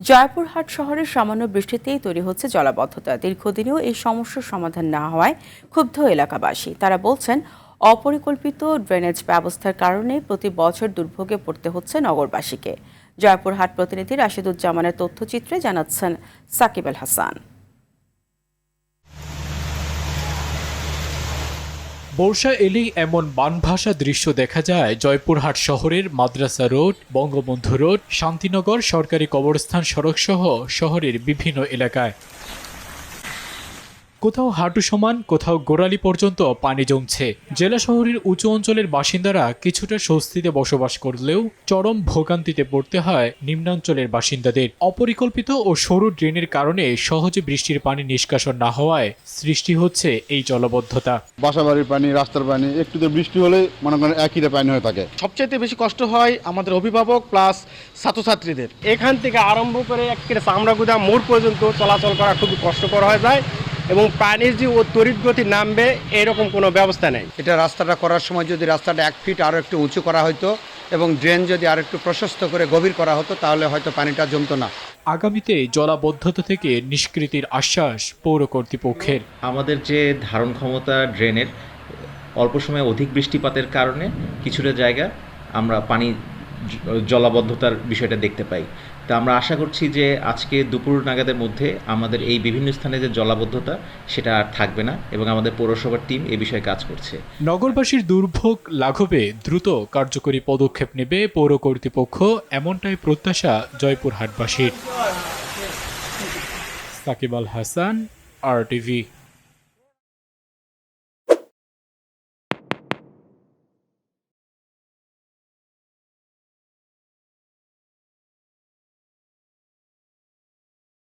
জয়পুরহাট শহরের সামান্য বৃষ্টিতেই তৈরি হচ্ছে জলাবদ্ধতা। দীর্ঘদিনেও এই সমস্যার সমাধান না হওয়ায় ক্ষুব্ধ এলাকাবাসী। তারা বলছেন, অপরিকল্পিত ড্রেনেজ ব্যবস্থার কারণে প্রতি বছর দুর্ভোগে পড়তে হচ্ছে নগরবাসীকে। জয়পুরহাট প্রতিনিধি রাশিদুজ্জামানের তথ্যচিত্রে জানাচ্ছেন সাকিব আল হাসান। বর্ষা এলেই এমন বানভাসা দৃশ্য দেখা যায় জয়পুরহাট শহরের মাদ্রাসা রোড, বঙ্গবন্ধু রোড, শান্তিনগর সরকারি কবরস্থান সড়ক সহ শহরের বিভিন্ন এলাকায়। কোথাও হাঁটু সমান, কোথাও গোড়ালি পর্যন্ত পানি জমছে। জেলা শহরের উঁচু অঞ্চলের বাসিন্দারা কিছুটা স্বস্তিতে বসবাস করলেও চরম ভোগান্তিতে পড়তে হয় নিম্নাঞ্চলের বাসিন্দাদের। অপরিকল্পিত ও সরু ড্রেনের কারণে সহজে বৃষ্টির পানি নিষ্কাশন না হওয়ায় সৃষ্টি হচ্ছে এই জলাবদ্ধতা। বাসাবাড়ির পানি, রাস্তার পানি, একটু বৃষ্টি হলে মনে করেন একই পানি হয়ে থাকে। সবচেয়ে বেশি কষ্ট হয় আমাদের অভিভাবক প্লাস ছাত্রছাত্রীদের। এখান থেকে আরম্ভ করে একেবারে চামড়াগুদা মোড় পর্যন্ত চলাচল করা খুবই কষ্টকর হয়ে যায় এবং পানির যে তড়িৎ গতি নামবে এরকম কোনো ব্যবস্থা নেই। এটা রাস্তাটা করার সময় যদি রাস্তাটা 1 ফিট আরও একটু উঁচু করা হতো এবং ড্রেন যদি আরো একটু প্রশস্ত করে গভীর করা হতো তাহলে হয়তো পানিটা জমতো না। আগামীতে জলাবদ্ধতা থেকে নিষ্কৃতির আশ্বাস পৌর কর্তৃপক্ষের। আমাদের যে ধারণ ক্ষমতা ড্রেনের অল্প সময়ে অধিক বৃষ্টিপাতের কারণে কিছুটা জায়গা আমরা পানি জলাবদ্ধতার বিষয়টা দেখতে পাই। তা আমরা আশা করছি যে আজকে দুপুর নাগাদের মধ্যে আমাদের এই বিভিন্ন স্থানে যে জলাবদ্ধতা সেটা আর থাকবে না এবং আমাদের পৌরসভার টিম এ বিষয়ে কাজ করছে। নগরবাসীর দুর্ভোগ লাঘবে দ্রুত কার্যকরী পদক্ষেপ নেবে পৌর কর্তৃপক্ষ, এমনটাই প্রত্যাশা জয়পুরহাটবাসীর। সাকিব আল হাসান, RTV।